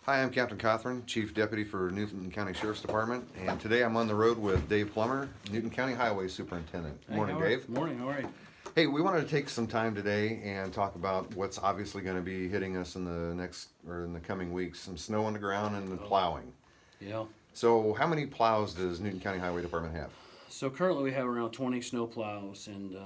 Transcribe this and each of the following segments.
Hi, I'm Captain Cothran, Chief Deputy for Newton County Sheriff's Department, and today I'm on the road with Dave Pluimer, Newton County Highway Superintendent. Hey, Morning, Dave. Morning, how are you? Hey, we wanted to take some time today and talk about what's obviously going to be hitting us in the coming weeks, some snow on the ground and the plowing. Yeah. So how many plows does Newton County Highway Department have? So currently we have around 20 snow plows, and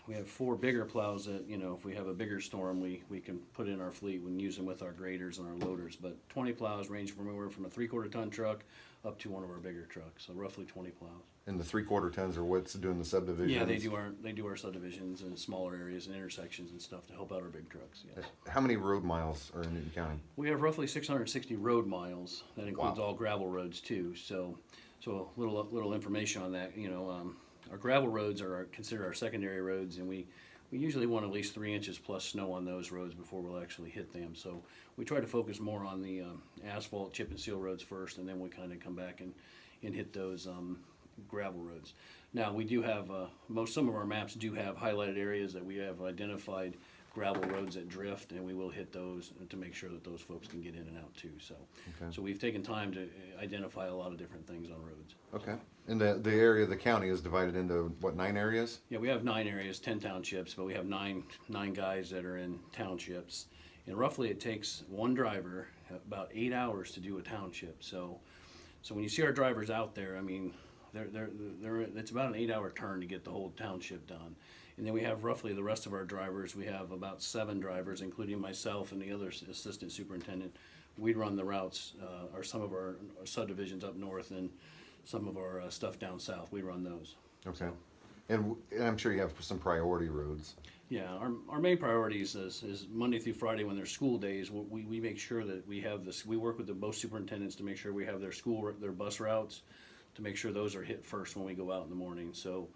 we have 4 bigger plows that, if we have a bigger storm, we can put in our fleet and use them with our graders and our loaders. But 20 plows range from anywhere from a 3/4 ton truck up to one of our bigger trucks. So roughly 20 plows. And the 3/4 tons are what's doing the subdivisions? Yeah, they do our subdivisions and smaller areas and intersections and stuff to help out our big trucks. Yes. How many road miles are in Newton County? We have roughly 660 road miles. That includes Wow. all gravel roads too. So a little information on that. Our gravel roads are considered our secondary roads, and we usually want at least 3 inches plus snow on those roads before we'll actually hit them. So we try to focus more on the asphalt, chip and seal roads first, and then we kind of come back and hit those gravel roads. Now we do have some of our maps do have highlighted areas that we have identified gravel roads that drift, and we will hit those to make sure that those folks can get in and out too. So, Okay. so we've taken time to identify a lot of different things on roads. Okay. And the area of the county is divided into, what, 9 areas? Yeah, we have 9 areas, 10 townships, but we have nine guys that are in townships, and roughly it takes one driver about 8 hours to do a township. So when you see our drivers out there, I mean, it's about an 8-hour turn to get the whole township done. And then we have roughly the rest of our drivers. We have about 7 drivers, including myself and the other assistant superintendent. We run the routes, or some of our subdivisions up north and some of our stuff down south. We run those. Okay. And I'm sure you have some priority roads. Yeah, our main priorities is Monday through Friday when there's school days. We make sure that we have this. We work with both superintendents to make sure we have their bus routes, to make sure those are hit first when we go out in the morning. So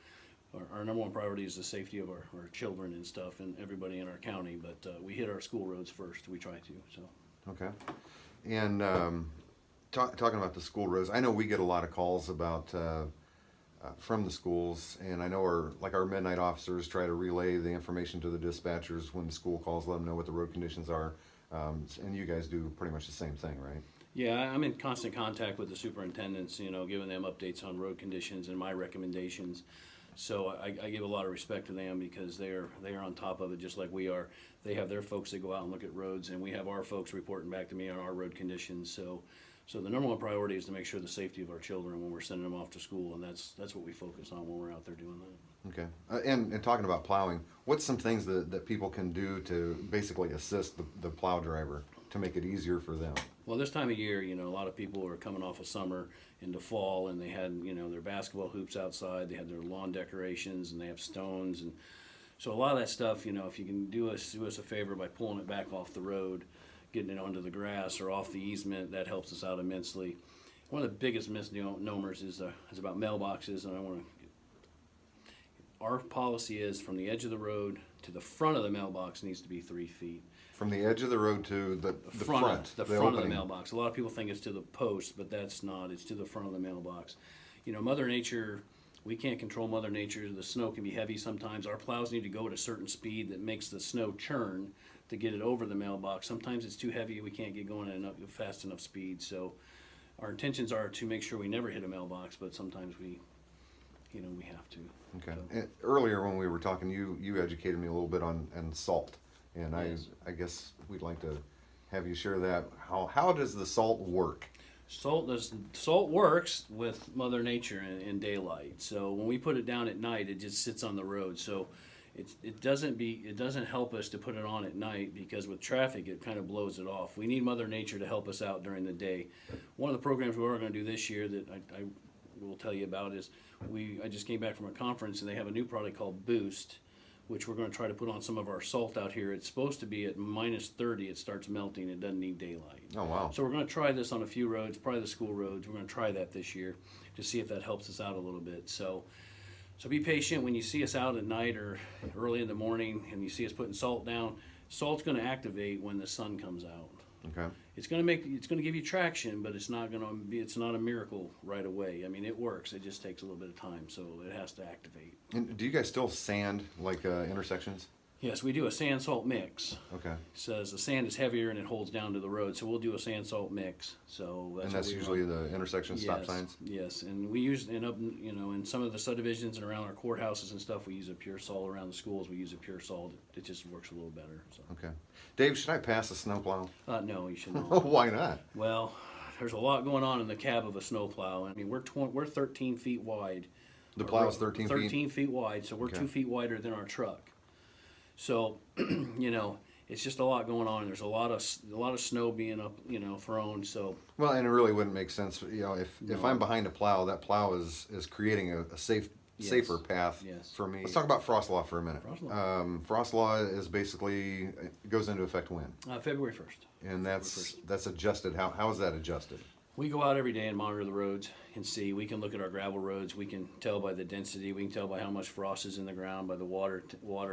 our number one priority is the safety of our children and stuff and everybody in our county. But we hit our school roads first. We try to. So. Okay. And talking about the school roads, I know we get a lot of calls about from the schools, and I know our midnight officers try to relay the information to the dispatchers when the school calls, let them know what the road conditions are. And you guys do pretty much the same thing, right? Yeah, I'm in constant contact with the superintendents, giving them updates on road conditions and my recommendations. So I give a lot of respect to them because they are on top of it just like we are. They have their folks that go out and look at roads, and we have our folks reporting back to me on our road conditions. So the number one priority is to make sure the safety of our children when we're sending them off to school, and that's what we focus on when we're out there doing that. Okay. And talking about plowing, what's some things that people can do to basically assist the plow driver to make it easier for them? Well, this time of year, a lot of people are coming off of summer into fall, and they had, their basketball hoops outside, they had their lawn decorations, and they have stones, and so a lot of that stuff, if you can do us a favor by pulling it back off the road, getting it onto the grass or off the easement, that helps us out immensely. One of the biggest misnomers is about mailboxes, and our policy is from the edge of the road to the front of the mailbox needs to be 3 feet. From the edge of the road to the front, the front of the mailbox. A lot of people think it's to the post, but that's not. It's to the front of the mailbox. Mother Nature, we can't control Mother Nature. The snow can be heavy sometimes. Our plows need to go at a certain speed that makes the snow churn to get it over the mailbox. Sometimes it's too heavy. We can't get going at fast enough speed. So our intentions are to make sure we never hit a mailbox, but sometimes we have to. Okay. So. And earlier when we were talking, you educated me a little bit on salt. And Yes. I guess we'd like to have you share that. How does the salt work? Salt works with Mother Nature in daylight. So when we put it down at night, it just sits on the road. So it doesn't help us to put it on at night because with traffic it kind of blows it off. We need Mother Nature to help us out during the day. One of the programs we are going to do this year that I will tell you about is I just came back from a conference, and they have a new product called Boost, which we're going to try to put on some of our salt out here. It's supposed to be at -30. It starts melting. It doesn't need daylight. Oh, wow. So we're going to try this on a few roads, probably the school roads. We're going to try that this year to see if that helps us out a little bit. So be patient when you see us out at night or early in the morning and you see us putting salt down. Salt's going to activate when the sun comes out. Okay. It's going to give you traction, but it's not a miracle right away. I mean, it works. It just takes a little bit of time, so it has to activate. And do you guys still sand like intersections? Yes, we do a sand salt mix. Okay. Says the sand is heavier and it holds down to the road, so we'll do a sand salt mix. So that's And what that's we usually run. the intersection stop Yes, signs? yes, and we use and up in some of the subdivisions and around our courthouses and stuff, we use a pure salt. Around the schools, we use a pure salt. It just works a little better. So Okay. Dave, should I pass a snowplow? no, you should not. Why not? Well, there's a lot going on in the cab of a snowplow. I mean, we're 13 feet wide. The plow is 13 feet? 13 feet wide, so we're Okay. 2 feet wider than our truck. So, it's just a lot going on. There's a lot of snow being up, thrown. So Well, and it really wouldn't make sense, if No. I'm behind a plow, that plow is creating a Yes. safer path Yes. for me. Let's talk about frost law for a minute. Frost law. Frost law is basically, it goes into effect when? February 1st. And that's adjusted, how is that adjusted? We go out every day and monitor the roads and see. We can look at our gravel roads. We can tell by the density. We can tell by how much frost is in the ground, by the water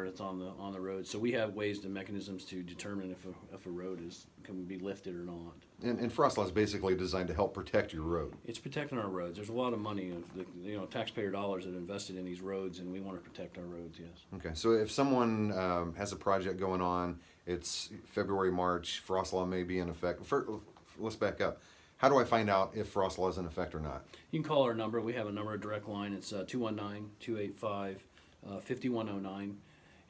that's on the road. So we have ways and mechanisms to determine if a road can be lifted or not. And frost law is basically designed to help protect your road. It's protecting our roads. There's a lot of money of the taxpayer dollars that are invested in these roads, and we want to protect our roads. Yes. Okay, so if someone has a project going on, it's February, March, frost law may be in effect. Let's back up. How do I find out if frost law is in effect or not? You can call our number. We have a number, a direct line. It's 219-285-5109.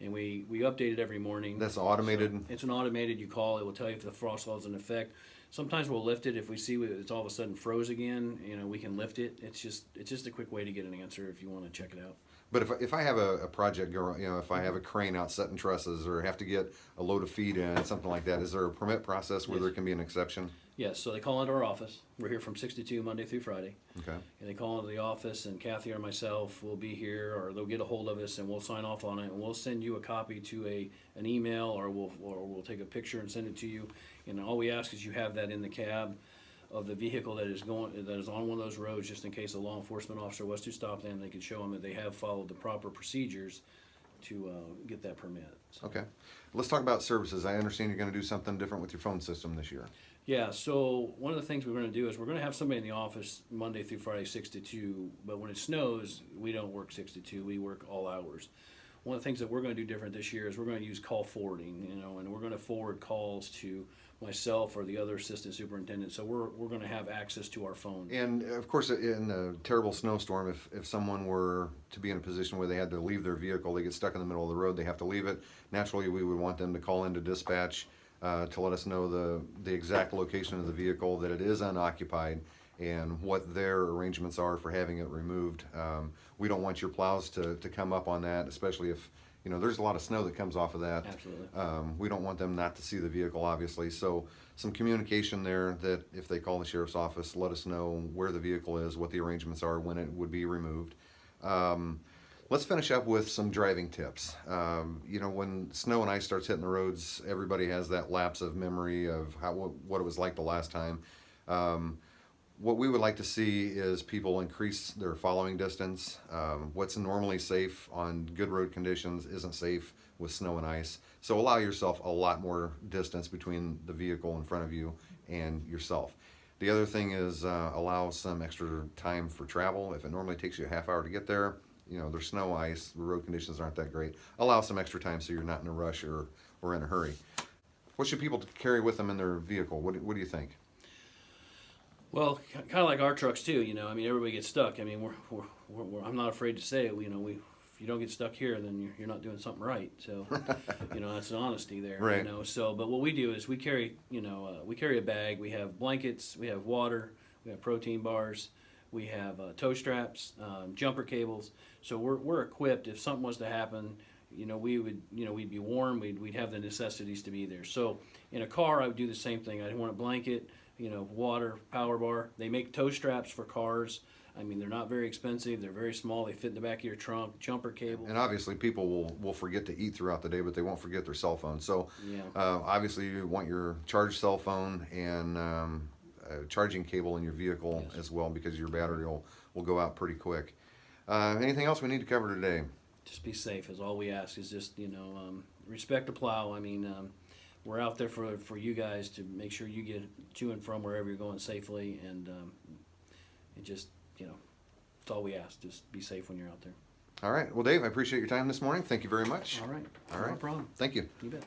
And we update it every morning. That's automated? So it's an automated. You call, it will tell you if the frost law is in effect. Sometimes we'll lift it if we see it's all of a sudden froze again. We can lift it. It's just a quick way to get an answer if you want to check it out. But if I have a project going, if I have a crane out setting trusses or have to get a load of feed in, something like that, is there a permit process where Yes. there can be an exception? Yes, so they call into our office. We're here from 6 to 2, Monday through Friday. Okay. And they call into the office, and Kathy or myself will be here, or they'll get a hold of us, and we'll sign off on it, and we'll send you a copy to an email, or we'll take a picture and send it to you. And all we ask is you have that in the cab of the vehicle that is on one of those roads, just in case a law enforcement officer was to stop them. They can show them that they have followed the proper procedures to get that permit. So. Okay. Let's talk about services. I understand you're going to do something different with your phone system this year. Yeah, so one of the things we're going to do is we're going to have somebody in the office Monday through Friday 6 to 2, but when it snows, we don't work 6 to 2, we work all hours. One of the things that we're going to do different this year is we're going to use call forwarding, and we're going to forward calls to myself or the other assistant superintendent, so we're going to have access to our phone. And of course, in a terrible snowstorm, if someone were to be in a position where they had to leave their vehicle, they get stuck in the middle of the road, they have to leave it. Naturally, we would want them to call into dispatch to let us know the exact location of the vehicle, that it is unoccupied, and what their arrangements are for having it removed. We don't want your plows to come up on that, especially if there's a lot of snow that comes off of that. Absolutely. We don't want them not to see the vehicle, obviously. So some communication there, that if they call the sheriff's office, let us know where the vehicle is, what the arrangements are, when it would be removed. Let's finish up with some driving tips. When snow and ice starts hitting the roads, everybody has that lapse of memory of what it was like the last time. What we would like to see is people increase their following distance. What's normally safe on good road conditions isn't safe with snow and ice. So allow yourself a lot more distance between the vehicle in front of you and yourself. The other thing is allow some extra time for travel. If it normally takes you a half hour to get there, there's snow, ice, the road conditions aren't that great. Allow some extra time so you're not in a rush or in a hurry. What should people carry with them in their vehicle? What do you think? Well, kind of like our trucks too. Everybody gets stuck. I'm not afraid to say it. If you don't get stuck here, then you're not doing something right. So, that's an honesty there. Right. So, but what we do is we carry a bag. We have blankets. We have water. We have protein bars. We have toe straps, jumper cables. So we're equipped. If something was to happen, we'd be warm. We'd have the necessities to be there. So in a car, I would do the same thing. I'd want a blanket, water, power bar. They make toe straps for cars. They're not very expensive. They're very small. They fit in the back of your trunk. Jumper cable. And obviously, people will forget to eat throughout the day, but they won't forget their cell phone. So Yeah. obviously, you want your charged cell phone and charging cable in your vehicle Yes. as well, because your battery will go out pretty quick. Anything else we need to cover today? Just be safe is all we ask. Is just respect the plow. We're out there for you guys to make sure you get to and from wherever you're going safely, and it just it's all we ask. Just be safe when you're out there. All right. Well, Dave, I appreciate your time this morning. Thank you very much. All right. All No right. problem. Thank you. You bet.